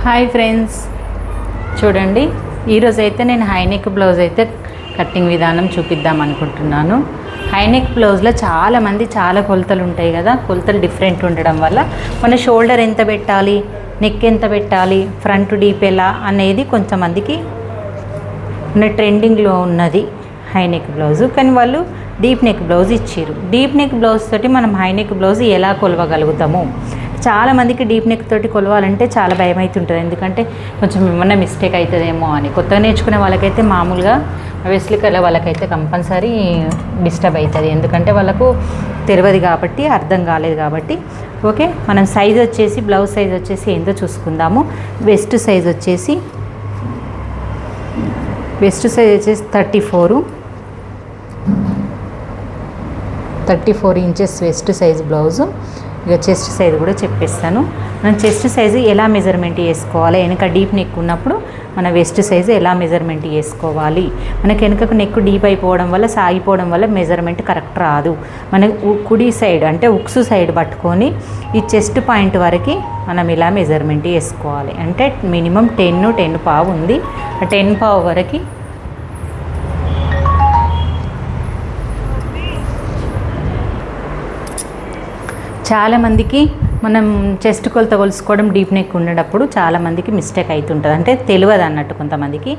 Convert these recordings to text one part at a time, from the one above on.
Hi friends, చూడండి ఈరోజైతే నేను హైనెక్ బ్లౌజ్ అయితే కట్టింగ్ విధానం చూపిద్దాం అనుకుంటున్నాను. హైనెక్ బ్లౌజ్లో చాలామంది చాలా కొలతలు ఉంటాయి కదా, కొలతలు డిఫరెంట్ ఉండడం వల్ల మన షోల్డర్ ఎంత పెట్టాలి, నెక్ ఎంత పెట్టాలి, ఫ్రంట్ డీప్ ఎలా అనేది కొంతమందికి ట్రెండింగ్లో ఉన్నది హైనెక్ బ్లౌజు. కానీ వాళ్ళు డీప్ నెక్ బ్లౌజ్ ఇచ్చారు. డీప్ నెక్ బ్లౌజ్ తోటి మనం హైనెక్ బ్లౌజ్ ఎలా కొలవగలుగుతాము? చాలామందికి డీప్ నెక్ తోటి కొలవాలంటే చాలా భయం అవుతుంటుంది, ఎందుకంటే కొంచెం ఏమన్నా మిస్టేక్ అవుతుందేమో అని. కొత్తగా నేర్చుకునే వాళ్ళకైతే మామూలుగా వెస్లికల వాళ్ళకైతే కంపల్సరీ డిస్టర్బ్ అవుతుంది, ఎందుకంటే వాళ్ళకు తెలియదు కాబట్టి, అర్థం కాలేదు కాబట్టి. ఓకే, మనం సైజ్ వచ్చేసి బ్లౌజ్ సైజ్ వచ్చేసి ఏందో చూసుకుందాము. వెస్ట్ సైజ్ వచ్చేసి 34 ఇంచెస్ వెస్ట్ సైజ్ బ్లౌజు. ఇక చెస్ట్ సైజ్ కూడా చెప్పేస్తాను. మనం చెస్ట్ సైజు ఎలా మెజర్మెంట్ చేసుకోవాలి, వెనక డీప్ నెక్ ఉన్నప్పుడు మన వెస్ట్ సైజు ఎలా మెజర్మెంట్ చేసుకోవాలి. మనకి వెనకకు నెక్ డీప్ అయిపోవడం వల్ల, సాగిపోవడం వల్ల మెజర్మెంట్ కరెక్ట్ రాదు. మన కుడి సైడ్ అంటే ఉక్స్ సైడ్ పట్టుకొని ఈ చెస్ట్ పాయింట్ వరకు మనం ఇలా మెజర్మెంట్ చేసుకోవాలి. అంటే మినిమం 10 పావు ఉంది, ఆ 10 పావు వరకు చాలామందికి మనం చెస్ట్ కొలత కొలుసుకోవడం డీప్ నెక్ ఉండేటప్పుడు చాలామందికి మిస్టేక్ అవుతుంటుంది, అంటే తెలియదు అన్నట్టు కొంతమందికి.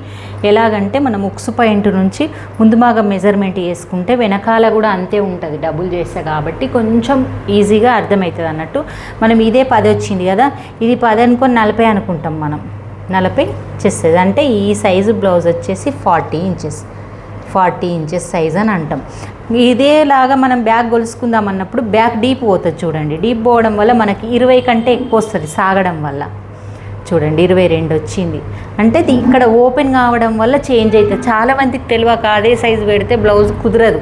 ఎలాగంటే మనం ఉక్స్ పాయింట్ నుంచి ముందు భాగం మెజర్మెంట్ చేసుకుంటే వెనకాల కూడా అంతే ఉంటుంది డబుల్ చేస్తే, కాబట్టి కొంచెం ఈజీగా అర్థమవుతుంది అన్నట్టు. మనం ఇదే 10 వచ్చింది కదా, ఇది 10 అనుకొని 40 అనుకుంటాం మనం. 40 చేస్తుంది అంటే ఈ సైజు బ్లౌజ్ వచ్చేసి 40 ఇంచెస్ సైజ్ అని అంటాం. ఇదేలాగా మనం బ్యాక్ గొలుసుకుందాం అన్నప్పుడు బ్యాక్ డీప్ పోతుంది. చూడండి, డీప్ పోవడం వల్ల మనకి 20 కంటే ఎక్కువ వస్తుంది సాగడం వల్ల. చూడండి 22 వచ్చింది, అంటే ఇక్కడ ఓపెన్ కావడం వల్ల చేంజ్ అవుతుంది. చాలామందికి తెలియక అదే సైజు పెడితే బ్లౌజ్ కుదరదు.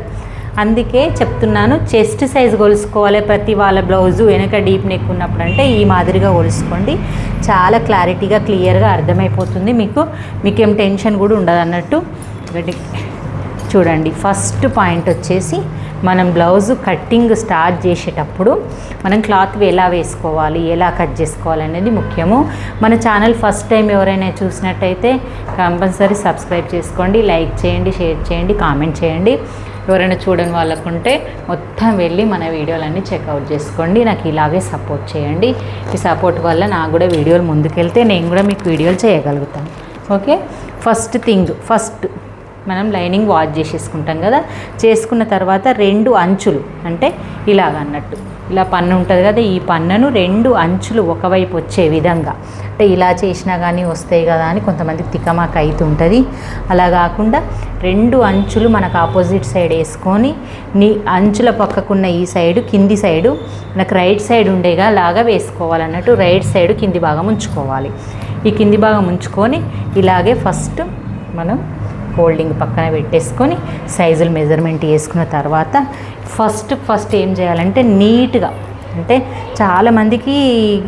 అందుకే చెప్తున్నాను, చెస్ట్ సైజ్ కొలుసుకోవాలి ప్రతి వాళ్ళ బ్లౌజు. వెనక డీప్ నెక్ ఉన్నప్పుడు అంటే ఈ మాదిరిగా కొలుసుకోండి, చాలా క్లారిటీగా క్లియర్గా అర్థమైపోతుంది మీకు. మీకేం టెన్షన్ కూడా ఉండదు అన్నట్టు. చూడండి, ఫస్ట్ పాయింట్ వచ్చేసి మనం బ్లౌజు కట్టింగ్ స్టార్ట్ చేసేటప్పుడు మనం క్లాత్ ఎలా వేసుకోవాలి, ఎలా కట్ చేసుకోవాలి అనేది ముఖ్యము. మన ఛానల్ ఫస్ట్ టైం ఎవరైనా చూసినట్టయితే కంపల్సరీ సబ్స్క్రైబ్ చేసుకోండి, లైక్ చేయండి, షేర్ చేయండి, కామెంట్ చేయండి. ఎవరైనా చూడని వాళ్ళకుంటే మొత్తం వెళ్ళి మన వీడియోలన్నీ చెక్అవుట్ చేసుకోండి. నాకు ఇలాగే సపోర్ట్ చేయండి. ఈ సపోర్ట్ వల్ల నాకు కూడా వీడియోలు ముందుకెళ్తే నేను కూడా మీకు వీడియోలు చేయగలుగుతాను. ఓకే, ఫస్ట్ మనం లైనింగ్ వాష్ చేసేసుకుంటాం కదా. చేసుకున్న తర్వాత 2 అంచులు అంటే ఇలాగ అన్నట్టు, ఇలా పన్ను ఉంటుంది కదా, ఈ పన్నును 2 అంచులు ఒకవైపు వచ్చే విధంగా, అంటే ఇలా చేసినా కానీ వస్తాయి కదా అని కొంతమందికి తికమాక అవుతుంటుంది. అలా కాకుండా 2 అంచులు మనకు ఆపోజిట్ సైడ్ వేసుకొని అంచుల పక్కకున్న ఈ సైడు, కింది సైడు మనకు రైట్ సైడ్ ఉండేగా లాగా వేసుకోవాలన్నట్టు. రైట్ సైడు కింది భాగం ఉంచుకోవాలి. ఈ కింది భాగం ఉంచుకొని ఇలాగే ఫస్ట్ మనం ఫోల్డింగ్ పక్కన పెట్టేసుకొని సైజులు మెజర్మెంట్ చేసుకున్న తర్వాత ఫస్ట్ ఏం చేయాలంటే నీట్గా, అంటే చాలామందికి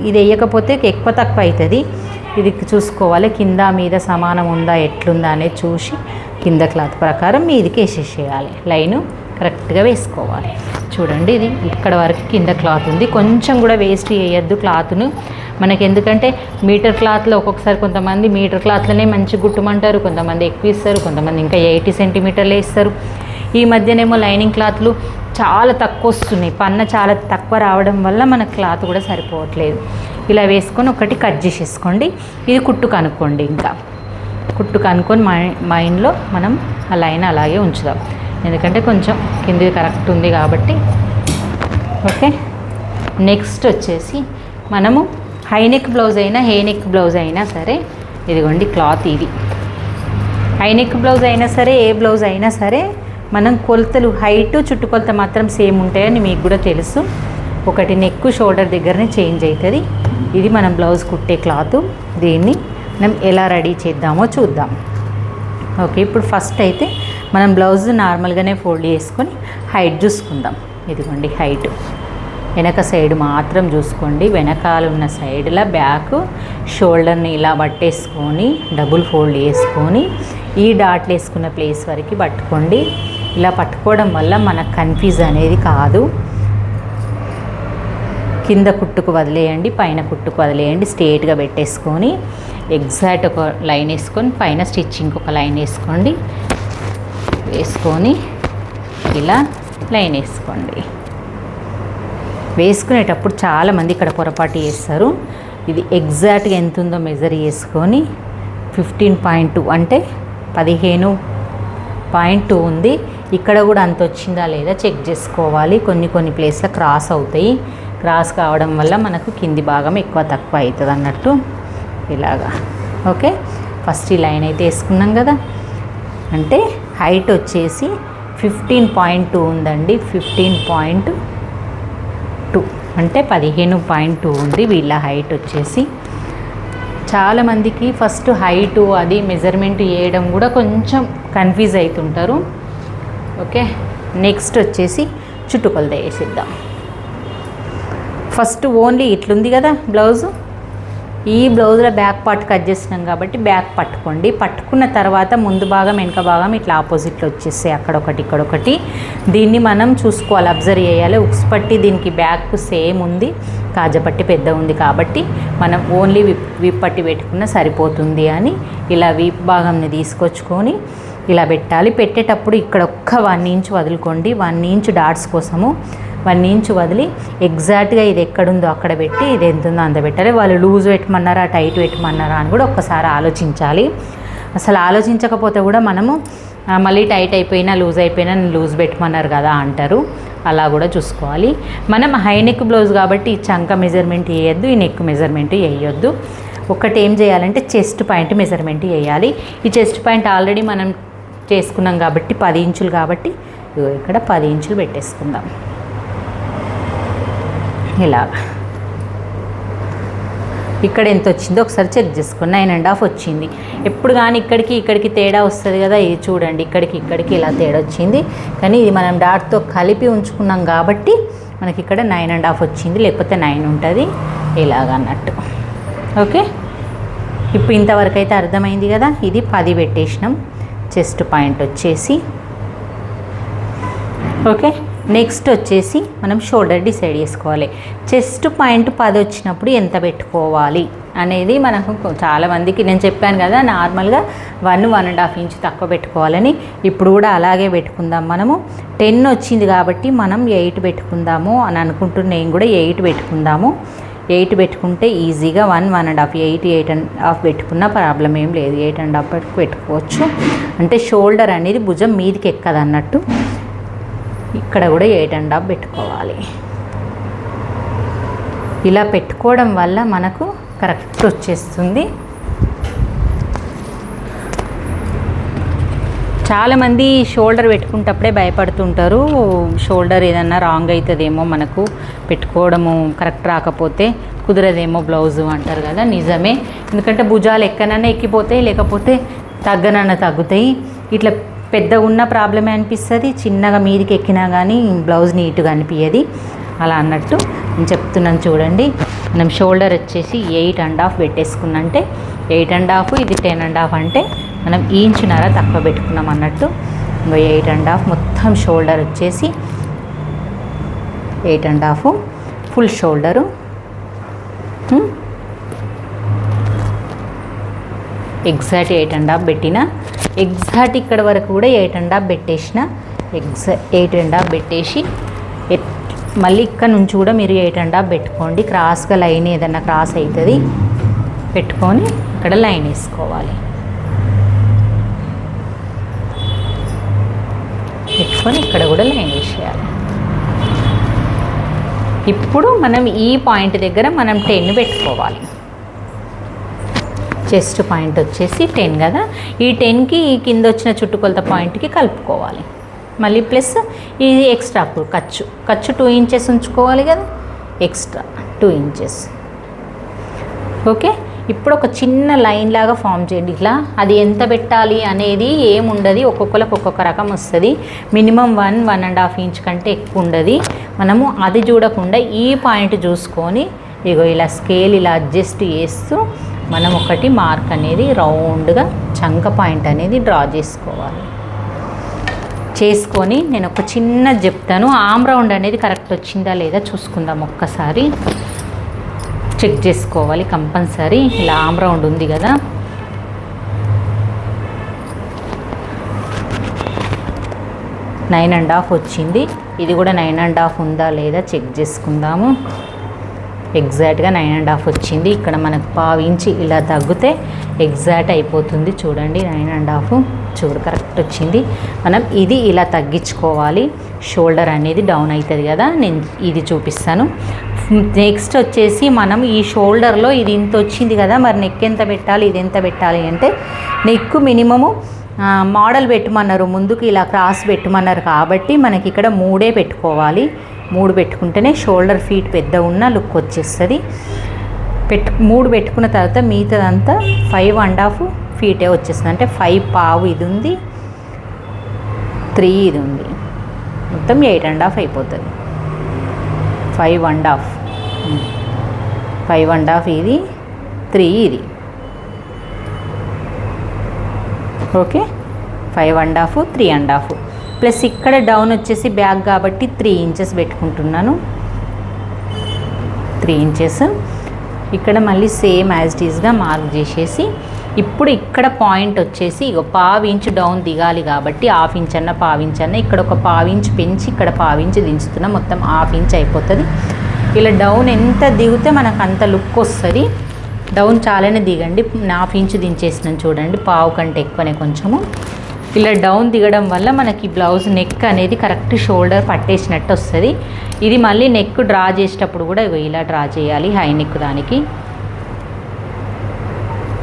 ఇది వేయకపోతే ఎక్కువ తక్కువ అవుతుంది. ఇది చూసుకోవాలి, కింద మీద సమానం ఉందా ఎట్లుందా అనేది చూసి కింద క్లాత్ ప్రకారం మీదికి వేసేసేయాలి. లైను కరెక్ట్గా వేసుకోవాలి. చూడండి, ఇది ఇక్కడ వరకు కింద క్లాత్ ఉంది, కొంచెం కూడా వేస్ట్ చేయొద్దు క్లాత్ను. మనకి ఎందుకంటే మీటర్ క్లాత్లో ఒక్కొక్కసారి కొంతమంది మీటర్ క్లాత్లోనే మంచి గుట్టమంటారు, కొంతమంది ఎక్కువ ఇస్తారు, కొంతమంది ఇంకా 80 సెంటీమీటర్లు వేస్తారు. ఈ మధ్యనేమో లైనింగ్ క్లాత్లు చాలా తక్కువ వస్తున్నాయి, పన్న చాలా తక్కువ రావడం వల్ల మన క్లాత్ కూడా సరిపోవట్లేదు. ఇలా వేసుకొని ఒకటి కట్ చేసేసుకోండి. ఇది కుట్టు కనుక్కోండి, ఇంకా కుట్టు కనుక్కొని మైండ్లో మనం ఆ లైన్ అలాగే ఉంచుదాం, ఎందుకంటే కొంచెం కింది కరెక్ట్ ఉంది కాబట్టి. ఓకే, నెక్స్ట్ వచ్చేసి మనము హైనెక్ బ్లౌజ్ అయినా హేనెక్ బ్లౌజ్ అయినా సరే, ఇదిగోండి క్లాత్ ఇది. హైనెక్ బ్లౌజ్ అయినా సరే, ఏ బ్లౌజ్ అయినా సరే మనం కొలతలు హైటు చుట్టుకొలత మాత్రం సేమ్ ఉంటాయని మీకు కూడా తెలుసు. ఒకటి నెక్ షోల్డర్ దగ్గరనే చేంజ్ అవుతుంది. ఇది మనం బ్లౌజ్ కుట్టే క్లాత్. దీన్ని మనం ఎలా రెడీ చేద్దామో చూద్దాం. ఓకే, ఇప్పుడు ఫస్ట్ అయితే మనం బ్లౌజ్ నార్మల్గానే ఫోల్డ్ చేసుకొని హైట్ చూసుకుందాం. ఇదిగోండి హైట్, వెనక సైడ్ మాత్రం చూసుకోండి. వెనకాల ఉన్న సైడ్లో బ్యాక్ షోల్డర్ని ఇలా పట్టేసుకొని డబుల్ ఫోల్డ్ చేసుకొని ఈ డాట్లు వేసుకున్న ప్లేస్ వరకు పట్టుకోండి. ఇలా పట్టుకోవడం వల్ల మనకు కన్ఫ్యూజ్ అనేది కాదు. కింద కుట్టుకు వదిలేయండి, పైన కుట్టుకు వదిలేయండి. స్ట్రేట్గా పెట్టేసుకొని ఎగ్జాక్ట్ ఒక లైన్ వేసుకొని పైన స్టిచ్చింగ్ ఒక లైన్ వేసుకోండి. వేసుకొని ఇలా లైన్ వేసుకోండి. వేసుకునేటప్పుడు చాలామంది ఇక్కడ పొరపాటు చేస్తారు. ఇది ఎగ్జాక్ట్గా ఎంత ఉందో మెజర్ చేసుకొని 15.2 అంటే 15.2 ఉంది. ఇక్కడ కూడా అంత వచ్చిందా లేదా చెక్ చేసుకోవాలి. కొన్ని ప్లేస్లో క్రాస్ అవుతాయి. క్రాస్ కావడం వల్ల మనకు కింది భాగం ఎక్కువ తక్కువ అవుతుంది అన్నట్టు. ఇలాగా ఓకే. ఫస్ట్ ఈ లైన్ అయితే వేసుకున్నాం కదా. అంటే హైట్ వచ్చేసి 15.2 ఉందండి. 15.2 అంటే 15.2 ఉంది వీళ్ళ హైట్ వచ్చేసి. చాలామందికి ఫస్ట్ హైటు అది మెజర్మెంట్ చేయడం కూడా కొంచెం కన్ఫ్యూజ్ అవుతుంటారు. ఓకే, నెక్స్ట్ వచ్చేసి చుట్టుకొలత వేసిద్దాం. ఫస్ట్ ఓన్లీ ఇట్లుంది కదా బ్లౌజు. ఈ బ్లౌజ్లో బ్యాక్ పార్ట్ కట్ చేసినాం కాబట్టి బ్యాక్ పట్టుకోండి. పట్టుకున్న తర్వాత ముందు భాగం వెనక భాగం ఇట్లా ఆపోజిట్లో వచ్చేస్తాయి, అక్కడొకటి ఇక్కడొకటి. దీన్ని మనం చూసుకోవాలి, అబ్జర్వ్ చేయాలి. ఉక్స్ పట్టి దీనికి బ్యాక్ సేమ్ ఉంది, కాజపట్టి పెద్ద ఉంది కాబట్టి మనం ఓన్లీ విప్ పట్టి పెట్టుకున్న సరిపోతుంది అని ఇలా వీప్ భాగంని తీసుకొచ్చుకొని ఇలా పెట్టాలి. పెట్టేటప్పుడు ఇక్కడ ఒక్క 1 ఇంచ్ వదులుకోండి. 1 ఇంచ్ డాట్స్ కోసము 1 ఇంచ్ వదిలి ఎగ్జాక్ట్గా ఇది ఎక్కడుందో అక్కడ పెట్టి ఇది ఎంత ఉందో అంత పెట్టాలి. వాళ్ళు లూజ్ పెట్టమన్నారా టైట్ పెట్టమన్నారా అని కూడా ఒక్కసారి ఆలోచించాలి. అసలు ఆలోచించకపోతే కూడా మనము మళ్ళీ టైట్ అయిపోయినా లూజ్ అయిపోయినా లూజ్ పెట్టమన్నారు కదా అంటారు. అలా కూడా చూసుకోవాలి. మనం హై నెక్ బ్లౌజ్ కాబట్టి ఈ చంక మెజర్మెంట్ వేయొద్దు, ఈ నెక్ మెజర్మెంట్ వేయొద్దు. ఒకటి ఏం చేయాలంటే చెస్ట్ పాయింట్ మెజర్మెంట్ వేయాలి. ఈ చెస్ట్ పాయింట్ ఆల్రెడీ మనం చేసుకున్నాం కాబట్టి 10 ఇంచులు కాబట్టి ఇక్కడ 10 ఇంచులు పెట్టేసుకుందాం. ఇలాగా ఇక్కడ ఎంత వచ్చిందో ఒకసారి చెక్ చేసుకుని 9.5 వచ్చింది. ఎప్పుడు కానీ ఇక్కడికి తేడా వస్తుంది కదా. ఇది చూడండి, ఇక్కడికి ఇలా తేడా వచ్చింది. కానీ ఇది మనం డాట్తో కలిపి ఉంచుకున్నాం కాబట్టి మనకి ఇక్కడ 9.5 వచ్చింది, లేకపోతే 9 ఉంటుంది ఇలాగ అన్నట్టు. ఓకే, ఇప్పుడు ఇంతవరకు అయితే అర్థమైంది కదా. ఇది 10 పెట్టేసినాం. చెస్ట్ పాయింట్ వచ్చేసి ఓకే. నెక్స్ట్ వచ్చేసి మనం షోల్డర్ డిసైడ్ చేసుకోవాలి. చెస్ట్ పాయింట్ 10 వచ్చినప్పుడు ఎంత పెట్టుకోవాలి అనేది మనకు చాలామందికి నేను చెప్పాను కదా, నార్మల్గా 1.5 ఇంచ్ తక్కువ పెట్టుకోవాలని. ఇప్పుడు కూడా అలాగే పెట్టుకుందాం. మనము 10 వచ్చింది కాబట్టి మనం 8 పెట్టుకుందాము అని అనుకుంటున్నాను. నేను కూడా 8 పెట్టుకుందాము. 8 పెట్టుకుంటే ఈజీగా 1.5 8.5 పెట్టుకున్న ప్రాబ్లం ఏం లేదు. 8.5 పెట్టుకోవచ్చు. అంటే షోల్డర్ అనేది భుజం మీదికి ఎక్కదు అన్నట్టు. ఇక్కడ కూడా 8.5 పెట్టుకోవాలి. ఇలా పెట్టుకోవడం వల్ల మనకు కరెక్ట్ వచ్చేస్తుంది. చాలామంది షోల్డర్ పెట్టుకుంటప్పుడే భయపడుతుంటారు. షోల్డర్ ఏదన్నా రాంగ్ అవుతుందేమో, మనకు పెట్టుకోవడము కరెక్ట్ రాకపోతే కుదరదేమో బ్లౌజు అంటారు కదా. నిజమే, ఎందుకంటే భుజాలు ఎక్కనన్నా ఎక్కిపోతాయి, లేకపోతే తగ్గనన్నా తగ్గుతాయి. ఇట్లా పెద్ద ఉన్న ప్రాబ్లమే అనిపిస్తుంది. చిన్నగా మీదికి ఎక్కినా కానీ బ్లౌజ్ నీట్గా అనిపించదు. అలా అన్నట్టు నేను చెప్తున్నాను చూడండి. మనం షోల్డర్ వచ్చేసి 8.5 పెట్టేసుకున్నంటే 8.5, ఇది 10.5 అంటే మనం ఇంచున్నర తక్కువ పెట్టుకున్నాం అన్నట్టు. 8.5 మొత్తం షోల్డర్ వచ్చేసి 8.5 ఫుల్ షోల్డరు. ఎగ్జాక్ట్ 8.5 పెట్టిన. ఎగ్జాక్ట్ ఇక్కడ వరకు కూడా 8.5 పెట్టేసిన. 8.5 పెట్టేసి మళ్ళీ ఇక్కడ నుంచి కూడా మీరు 8.5 పెట్టుకోండి. క్రాస్గా లైన్ ఏదన్నా క్రాస్ అవుతుంది, పెట్టుకొని ఇక్కడ లైన్ వేసుకోవాలి. పెట్టుకొని ఇక్కడ కూడా లైన్ వేసేయాలి. ఇప్పుడు మనం ఈ పాయింట్ దగ్గర మనం 10 పెట్టుకోవాలి. చెస్ట్ పాయింట్ వచ్చేసి 10 కదా. ఈ 10కి ఈ కింద వచ్చిన చుట్టుకొలత పాయింట్కి కలుపుకోవాలి. మళ్ళీ ప్లస్ ఇది ఎక్స్ట్రా ఖర్చు 2 ఇంచెస్ ఉంచుకోవాలి కదా, ఎక్స్ట్రా 2 ఇంచెస్. ఓకే, ఇప్పుడు ఒక చిన్న లైన్ లాగా ఫామ్ చేయండి. ఇట్లా అది ఎంత పెట్టాలి అనేది ఏముండదు, ఒక్కొక్కరికి ఒక్కొక్క రకం వస్తుంది. మినిమం 1.5 ఇంచ్ కంటే ఎక్కువ ఉండదు. మనము అది చూడకుండా ఈ పాయింట్ చూసుకొని ఇగో ఇలా స్కేల్ ఇలా అడ్జస్ట్ చేస్తూ మనం ఒకటి మార్క్ అనేది రౌండ్గా చంక పాయింట్ అనేది డ్రా చేసుకోవాలి. చేసుకొని నేను ఒక చిన్న చెప్తాను. ఆమ్ రౌండ్ అనేది కరెక్ట్ వచ్చిందా లేదా చూసుకుందాం. ఒక్కసారి చెక్ చేసుకోవాలి కంపల్సరీ. ఇలా ఆమ్ రౌండ్ ఉంది కదా, 9.5 వచ్చింది. ఇది కూడా 9.5 ఉందా లేదా చెక్ చేసుకుందాము. ఎగ్జాక్ట్గా 9.5 వచ్చింది. ఇక్కడ మనకు 1/2 ఇంచ్ ఇలా తగ్గితే ఎగ్జాక్ట్ అయిపోతుంది. చూడండి 9.5 చూడు కరెక్ట్ వచ్చింది. మనం ఇది ఇలా తగ్గించుకోవాలి. షోల్డర్ అనేది డౌన్ అవుతుంది కదా, నేను ఇది చూపిస్తాను. నెక్స్ట్ వచ్చేసి మనం ఈ షోల్డర్లో ఇది ఇంత వచ్చింది కదా, మరి నెక్ ఎంత పెట్టాలి, ఇది ఎంత పెట్టాలి అంటే నెక్ మినిమము మోడల్ పెట్టమన్నారు, ముందుకు ఇలా క్రాస్ పెట్టమన్నారు కాబట్టి మనకి ఇక్కడ 3 పెట్టుకోవాలి. 3 పెట్టుకుంటేనే షోల్డర్ ఫీట్ పెద్ద ఉన్న లుక్ వచ్చేస్తుంది. 3 పెట్టుకున్న తర్వాత మిగతాదంతా 5.5 ఫీటే వచ్చేస్తుంది. అంటే 5.5 ఇది ఉంది, 3 ఇది ఉంది, మొత్తం 8.5 అయిపోతుంది. 5.5 ఇది, 3 ఇది. ఓకే, 5.5 3.5 ప్లస్ ఇక్కడ డౌన్ వచ్చేసి బ్యాక్ కాబట్టి 3 ఇంచెస్ పెట్టుకుంటున్నాను. 3 ఇంచెస్ ఇక్కడ మళ్ళీ సేమ్ యాజ్ ఇట్ ఈస్గా మార్క్ చేసేసి ఇప్పుడు ఇక్కడ పాయింట్ వచ్చేసి 1/2 ఇంచ్ డౌన్ దిగాలి కాబట్టి 1/2 ఇంచ్ అన్న 1/2 ఇంచ్ అన్న ఇక్కడ ఒక 1/2 ఇంచ్ పెంచి ఇక్కడ 1/2 ఇంచ్ దించుతున్నా, మొత్తం 1/2 ఇంచ్ అయిపోతుంది. ఇలా డౌన్ ఎంత దిగితే మనకు అంత లుక్ వస్తుంది. డౌన్ చాలానే దిగండి. 1/2 ఇంచ్ దించేసినాను చూడండి, 1/2 కంటే ఎక్కువనే కొంచెము. ఇలా డౌన్ దిగడం వల్ల మనకి బ్లౌజ్ నెక్ అనేది కరెక్ట్ షోల్డర్ పట్టేసినట్టు వస్తుంది. ఇది మళ్ళీ నెక్ డ్రా చేసేటప్పుడు కూడా ఇలా డ్రా చేయాలి, హై నెక్ దానికి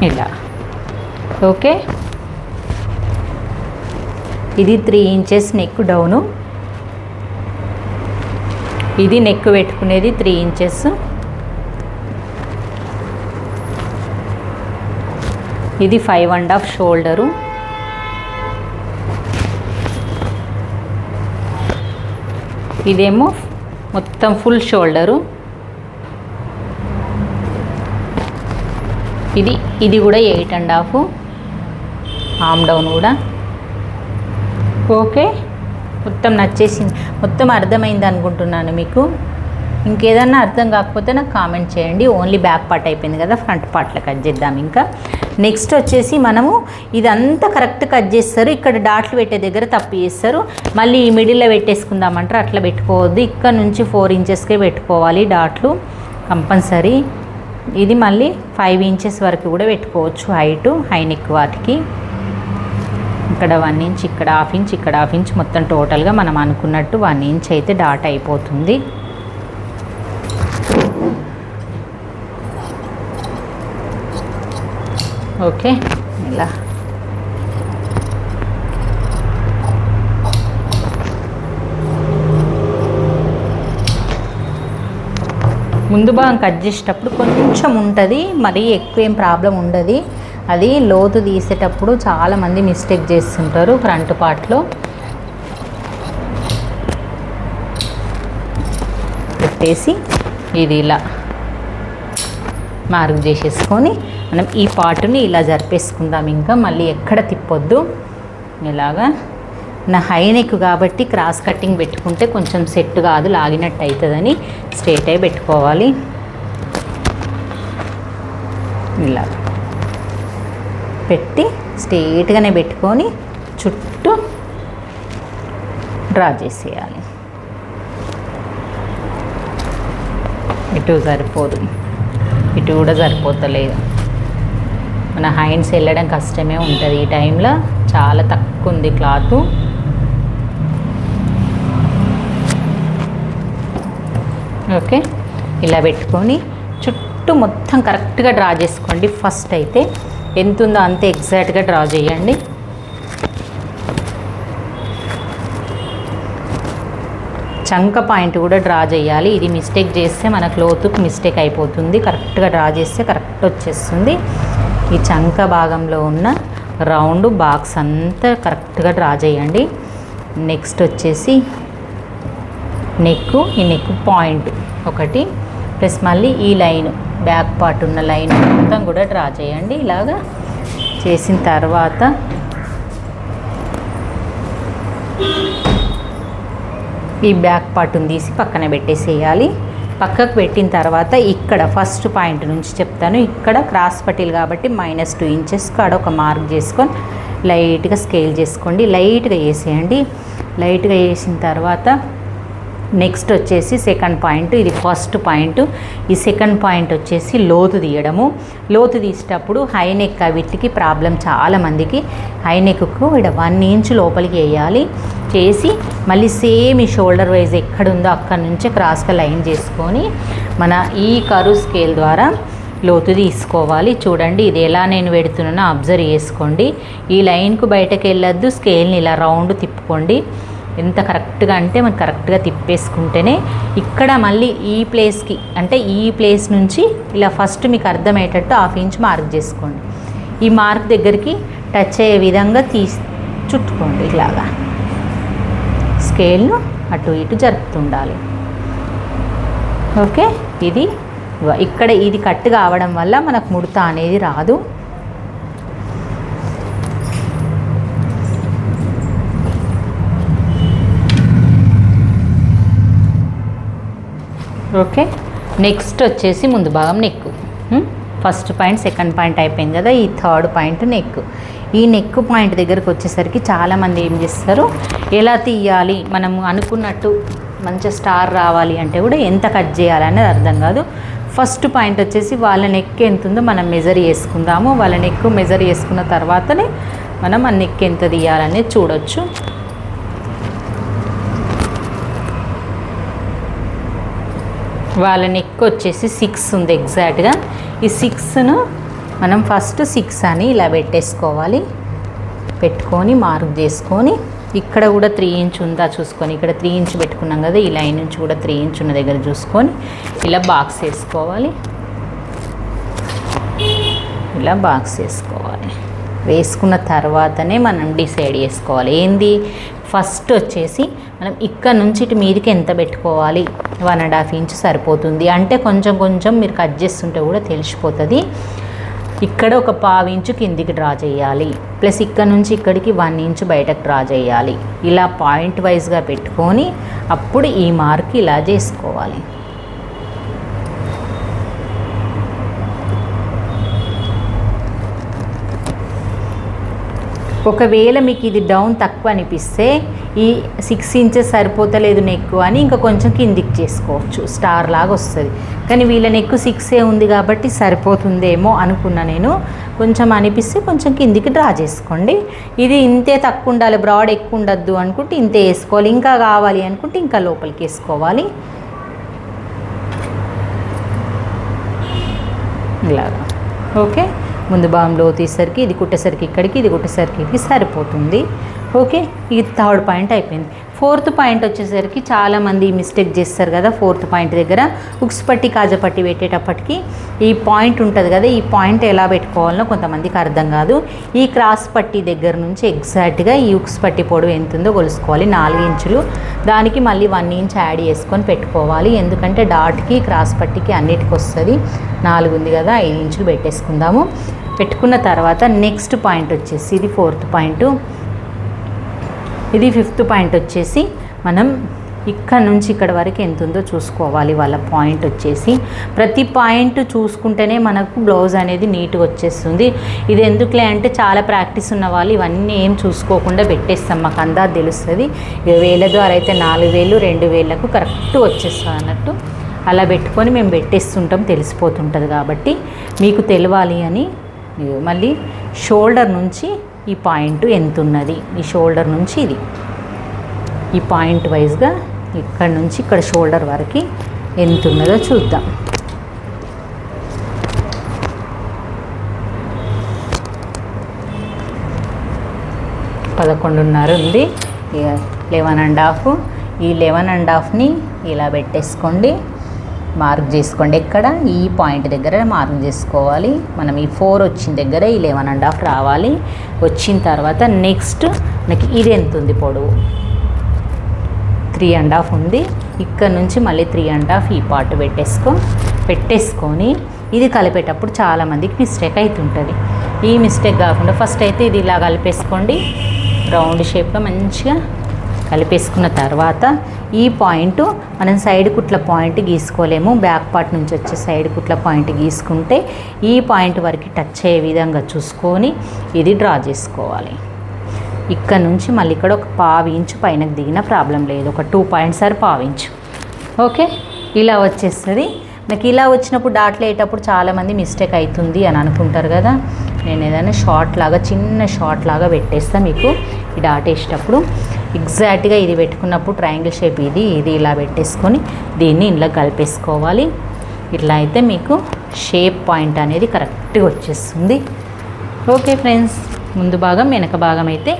ఇలా. ఓకే, ఇది 3 ఇంచెస్ నెక్ డౌను. ఇది నెక్ పెట్టుకునేది 3 ఇంచెస్. ఇది 5.5 షోల్డరు. ఇదేమో మొత్తం ఫుల్ షోల్డరు. ఇది కూడా 8.5 ఆమ్ డౌన్ కూడా. ఓకే, మొత్తం నచ్చేసింది, మొత్తం అర్థమైంది అనుకుంటున్నాను మీకు. ఇంకేదన్నా అర్థం కాకపోతే నాకు కామెంట్ చేయండి. ఓన్లీ బ్యాక్ పార్ట్ అయిపోయింది కదా, ఫ్రంట్ పార్ట్లో కట్ చేద్దాం. ఇంకా నెక్స్ట్ వచ్చేసి మనము ఇదంతా కరెక్ట్ కట్ చేస్తారు, ఇక్కడ డాట్లు పెట్టే దగ్గర తప్పు చేస్తారు. మళ్ళీ ఈ మిడిల్లో పెట్టేసుకుందామంటారు, అట్లా పెట్టుకోవద్దు. ఇక్కడ నుంచి 4 ఇంచెస్కే పెట్టుకోవాలి డాట్లు కంపల్సరీ. ఇది మళ్ళీ 5 ఇంచెస్ వరకు కూడా పెట్టుకోవచ్చు హైటు, హై నెక్ వాటికి. ఇక్కడ 1 ఇంచ్, ఇక్కడ 1/2 ఇంచ్, ఇక్కడ 1/2 ఇంచ్, మొత్తం టోటల్గా మనం అనుకున్నట్టు 1 ఇంచ్ అయితే డాట్ అయిపోతుంది. ఓకే, ఇలా ముందు భాగం కట్ చేసేటప్పుడు కొంచెం ఉంటుంది, మరీ ఎక్కువ ఏం ప్రాబ్లం ఉండదు. అది లోతు తీసేటప్పుడు చాలామంది మిస్టేక్ చేస్తుంటారు ఫ్రంట్ పార్ట్లో. పెట్టేసి ఇది ఇలా మార్క్ చేసేసుకొని మనం ఈ పార్ట్ని ఇలా జరిపేసుకుందాం. ఇంకా మళ్ళీ ఎక్కడ తిప్పొద్దు. ఇలాగా నా హై నెక్ కాబట్టి క్రాస్ కటింగ్ పెట్టుకుంటే కొంచెం సెట్ కాదు, లాగినట్టు అవుతుందని స్ట్రైట్ అయి పెట్టుకోవాలి. ఇలా పెట్టి స్ట్రైట్గానే పెట్టుకొని చుట్టూ డ్రా చేసేయాలి. ఇటు సరిపోదు, ఇటు కూడా సరిపోతలేదు. మన హ్యాండ్స్ వెళ్ళడం కష్టమే ఉంటుంది ఈ టైంలో, చాలా తక్కువ ఉంది క్లాత్. ఓకే, ఇలా పెట్టుకొని చుట్టూ మొత్తం కరెక్ట్గా డ్రా చేసుకోండి. ఫస్ట్ అయితే ఎంత ఉందో అంతే ఎగ్జాక్ట్గా డ్రా చేయండి. చంక పాయింట్ కూడా డ్రా చేయాలి. ఇది మిస్టేక్ చేస్తే మన క్లోత్కి మిస్టేక్ అయిపోతుంది. కరెక్ట్గా డ్రా చేస్తే కరెక్ట్ వచ్చేస్తుంది. ఈ చంక భాగంలో ఉన్న రౌండ్ బాక్స్ అంతా కరెక్ట్గా డ్రా చేయండి. నెక్స్ట్ వచ్చేసి నెక్, ఈ నెక్ పాయింట్ ఒకటి ప్లస్ మళ్ళీ ఈ లైన్ బ్యాక్ పార్ట్ ఉన్న లైన్ మొత్తం కూడా డ్రా చేయండి. ఇలాగా చేసిన తర్వాత ఈ బ్యాక్ పార్ట్ని తీసి పక్కన పెట్టేసేయాలి. పక్కకు పెట్టిన తర్వాత ఇక్కడ ఫస్ట్ పాయింట్ నుంచి చెప్తాను. ఇక్కడ క్రాస్ పట్టీలు కాబట్టి -2 ఇంచెస్ కాడ ఒక మార్క్ చేసుకొని లైట్గా స్కేల్ చేసుకోండి. లైట్గా వేసేయండి. లైట్గా వేసిన తర్వాత నెక్స్ట్ వచ్చేసి సెకండ్ పాయింట్, ఇది ఫస్ట్ పాయింట్. ఈ సెకండ్ పాయింట్ వచ్చేసి లోతు తీయడము. లోతు తీసేటప్పుడు హై నెక్ వీటికి ప్రాబ్లం చాలామందికి. హై నెక్కు ఇక్కడ 1 ఇంచ్ లోపలికి వేయాలి. చేసి మళ్ళీ సేమ్ ఈ షోల్డర్ వైజ్ ఎక్కడుందో అక్కడ నుంచే క్రాస్గా లైన్ చేసుకొని మన ఈ కర్వ్ స్కేల్ ద్వారా లోతు తీసుకోవాలి. చూడండి ఇది ఎలా నేను పెడుతున్నానో అబ్జర్వ్ చేసుకోండి. ఈ లైన్కు బయటకు వెళ్ళొద్దు. స్కేల్ని ఇలా రౌండ్ తిప్పుకోండి. ఎంత కరెక్ట్గా అంటే మనం కరెక్ట్గా తిప్పేసుకుంటేనే ఇక్కడ మళ్ళీ ఈ ప్లేస్కి అంటే ఈ ప్లేస్ నుంచి ఇలా ఫస్ట్ మీకు అర్థమయ్యేటట్టు 1/2 ఇంచ్ మార్క్ చేసుకోండి. ఈ మార్క్ దగ్గరికి టచ్ అయ్యే విధంగా చుట్టుకోండి. ఇలాగా స్కేల్ను అటు ఇటు జరుపుతుండాలి. ఓకే, ఇది ఇక్కడ ఇది కట్ కావడం వల్ల మనకు ముడత అనేది రాదు. ఓకే, నెక్స్ట్ వచ్చేసి ముందు భాగం neck. First point second point అయిపోయింది కదా, ఈ థర్డ్ పాయింట్ నెక్. ఈ నెక్ పాయింట్ దగ్గరకు వచ్చేసరికి చాలామంది ఏం చేస్తారు, ఎలా తీయాలి మనము అనుకున్నట్టు మంచి స్టార్ రావాలి అంటే కూడా ఎంత కట్ చేయాలనేది అర్థం కాదు. ఫస్ట్ పాయింట్ వచ్చేసి వాళ్ళ నెక్ ఎంత ఉందో మనం మెజర్ చేసుకుందాము. వాళ్ళ నెక్ మెజర్ చేసుకున్న తర్వాతనే మనం ఆ నెక్ ఎంత తీయాలనేది చూడొచ్చు. వాళ్ళ నెక్ వచ్చేసి 6 ఉంది ఎగ్జాక్ట్గా. ఈ 6ను మనం ఫస్ట్ 6 అని ఇలా పెట్టేసుకోవాలి. పెట్టుకొని మార్క్ చేసుకొని ఇక్కడ కూడా 3 ఇంచ్ ఉందా చూసుకొని, ఇక్కడ 3 ఇంచ్ పెట్టుకున్నాం కదా, ఈ లైన్ నుంచి కూడా 3 ఇంచ్ ఉన్న దగ్గర చూసుకొని ఇలా బాక్స్ వేసుకోవాలి. ఇలా బాక్స్ వేసుకోవాలి. వేసుకున్న తర్వాతనే మనం డిసైడ్ చేసుకోవాలి ఏంది. ఫస్ట్ వచ్చేసి మనం ఇక్కడ నుంచి ఇటు మీదికి ఎంత పెట్టుకోవాలి, 1.5 ఇంచ్ సరిపోతుంది. అంటే కొంచెం కొంచెం మీరు కట్ చేస్తుంటే కూడా తెలిసిపోతుంది. ఇక్కడ ఒక 1/2 ఇంచు కిందికి డ్రా చేయాలి. ప్లస్ ఇక్కడ నుంచి ఇక్కడికి 1 ఇంచ్ బయటకు డ్రా చేయాలి. ఇలా పాయింట్ వైజ్గా పెట్టుకొని అప్పుడు ఈ మార్క్ ఇలా చేసుకోవాలి. ఒకవేళ మీకు ఇది డౌన్ తక్కువ అనిపిస్తే ఈ 6 ఇంచెస్ సరిపోతలేదు నెక్ అని ఇంకా కొంచెం కిందికి చేసుకోవచ్చు, స్టార్ లాగా వస్తుంది. కానీ వీళ్ళ నెక్ 6 ఉంది కాబట్టి సరిపోతుందేమో అనుకున్నా నేను. కొంచెం అనిపిస్తే కొంచెం కిందికి డ్రా చేసుకోండి. ఇది ఇంతే తక్కువ ఉండాలి, బ్రాడ్ ఎక్కువ ఉండద్దు అనుకుంటే ఇంతే వేసుకోవాలి. ఇంకా కావాలి అనుకుంటే ఇంకా లోపలికి వేసుకోవాలి. ఇలాగా ఓకే. ముందు భాగంలో తీసేసరికి ఇది కుట్టేసరికి ఇక్కడికి, ఇది కుట్టేసరికి సరిపోతుంది. ఓకే, ఇది థర్డ్ పాయింట్ అయిపోయింది. ఫోర్త్ పాయింట్ వచ్చేసరికి చాలామంది మిస్టేక్ చేస్తారు కదా. ఫోర్త్ పాయింట్ దగ్గర ఉక్స్ పట్టి కాజపట్టి పెట్టేటప్పటికి ఈ పాయింట్ ఉంటుంది కదా, ఈ పాయింట్ ఎలా పెట్టుకోవాలనో కొంతమందికి అర్థం కాదు. ఈ క్రాస్ పట్టి దగ్గర నుంచి ఎగ్జాక్ట్గా ఈ ఉక్స్ పట్టి పొడవు ఎంత ఉందో కొలుసుకోవాలి. 4 ఇంచులు. దానికి మళ్ళీ 1 ఇంచ్ యాడ్ చేసుకొని పెట్టుకోవాలి. ఎందుకంటే డాట్కి క్రాస్ పట్టికి అన్నిటికి వస్తుంది. 4 ఉంది కదా, 5 ఇంచులు పెట్టేసుకుందాము. పెట్టుకున్న తర్వాత నెక్స్ట్ పాయింట్ వచ్చేసి ఇది 4th పాయింట్. ఇది 5th పాయింట్ వచ్చేసి మనం ఇక్కడ నుంచి ఇక్కడ వరకు ఎంత ఉందో చూసుకోవాలి. వాళ్ళ పాయింట్ వచ్చేసి ప్రతి పాయింట్ చూసుకుంటేనే మనకు బ్లౌజ్ అనేది నీట్గా వచ్చేస్తుంది. ఇది ఎందుకులే అంటే చాలా ప్రాక్టీస్ ఉన్న వాళ్ళు ఇవన్నీ ఏం చూసుకోకుండా పెట్టేస్తాం, మాకు అందాజు తెలుస్తుంది. వేల ద్వారా అయితే 4,000 2,000కు కరెక్ట్ వచ్చేస్తుంది అన్నట్టు అలా పెట్టుకొని మేము పెట్టేస్తుంటాం, తెలిసిపోతుంటుంది. కాబట్టి మీకు తెలవాలి అని మళ్ళీ షోల్డర్ నుంచి ఈ పాయింట్ ఎంత ఉన్నది, ఈ షోల్డర్ నుంచి ఇది ఈ పాయింట్ వైజ్గా ఇక్కడ నుంచి ఇక్కడ షోల్డర్ వరకు ఎంత ఉన్నదో చూద్దాం. (11.5) ఉంది. 11.5. ఈ 11.5ని ఇలా పెట్టేసుకోండి, మార్క్ చేసుకోండి. ఎక్కడ ఈ పాయింట్ దగ్గర మార్క్ చేసుకోవాలి. మనం ఈ 4 వచ్చిన దగ్గర ఈ 11.5 రావాలి. వచ్చిన తర్వాత నెక్స్ట్ మనకి ఇది ఎంత ఉంది పొడవు, 3.5 ఉంది. ఇక్కడ నుంచి మళ్ళీ 3.5 ఈ పార్ట్ పెట్టేసుకొని ఇది కలిపేటప్పుడు చాలామందికి మిస్టేక్ అవుతుంటుంది. ఈ మిస్టేక్ కాకుండా ఫస్ట్ అయితే ఇది ఇలా కలిపేసుకోండి. రౌండ్ షేప్గా మంచిగా కలిపేసుకున్న తర్వాత ఈ పాయింట్ మనం సైడ్ కుట్ల పాయింట్ గీసుకోలేము, బ్యాక్ పార్ట్ నుంచి వచ్చే సైడ్ కుట్ల పాయింట్ గీసుకుంటే ఈ పాయింట్ వరకు టచ్ అయ్యే విధంగా చూసుకొని ఇది డ్రా చేసుకోవాలి. ఇక్కడ నుంచి మళ్ళీ ఇక్కడ ఒక 1/2 ఇంచు పైనకు దిగిన ప్రాబ్లం లేదు, ఒక 2 పాయింట్స్ ఆర్ 1/2 ఇంచు. ఓకే, ఇలా వచ్చేస్తుంది. నాకు ఇలా వచ్చినప్పుడు డాట్లు వేయటప్పుడు చాలామంది మిస్టేక్ అవుతుంది అని అనుకుంటారు కదా. నేను ఏదైనా షార్ట్ లాగా చిన్న షార్ట్ లాగా పెట్టేస్తాను మీకు ఈ డాట్ వేసేటప్పుడు. ఎగ్జాక్ట్గా ఇది పెట్టుకున్నప్పుడు ట్రయాంగిల్ షేప్ ఇది ఇలా పెట్టేసుకొని దీన్ని ఇంట్లో కలిపేసుకోవాలి. ఇట్లా అయితే మీకు షేప్ పాయింట్ అనేది కరెక్ట్గా వచ్చేస్తుంది. ఓకే ఫ్రెండ్స్, ముందు భాగం వెనక భాగం అయితే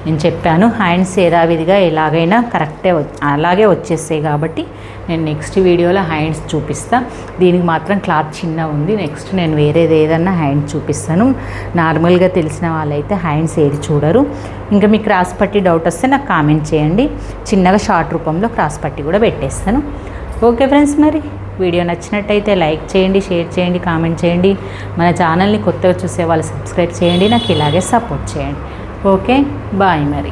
నేను చెప్పాను. హ్యాండ్స్ యథావిధిగా ఎలాగైనా కరెక్టే అలాగే వచ్చేస్తాయి కాబట్టి నేను నెక్స్ట్ వీడియోలో హ్యాండ్స్ చూపిస్తాను. దీనికి మాత్రం క్లాత్ చిన్న ఉంది. నెక్స్ట్ నేను వేరేది ఏదన్నా హ్యాండ్ చూపిస్తాను. నార్మల్గా తెలిసిన వాళ్ళైతే హ్యాండ్స్ ఏది చూడరు. ఇంకా మీకు క్రాస్ పట్టి డౌట్ వస్తే నాకు కామెంట్ చేయండి, చిన్నగా షార్ట్ రూపంలో క్రాస్ పట్టి కూడా పెట్టేస్తాను. ఓకే ఫ్రెండ్స్, మరి వీడియో నచ్చినట్టయితే లైక్ చేయండి, షేర్ చేయండి, కామెంట్ చేయండి. మన ఛానల్ని కొత్తగా చూసే వాళ్ళు సబ్స్క్రైబ్ చేయండి, నాకు ఇలాగే సపోర్ట్ చేయండి. ఓకే, బాయ్ మరి.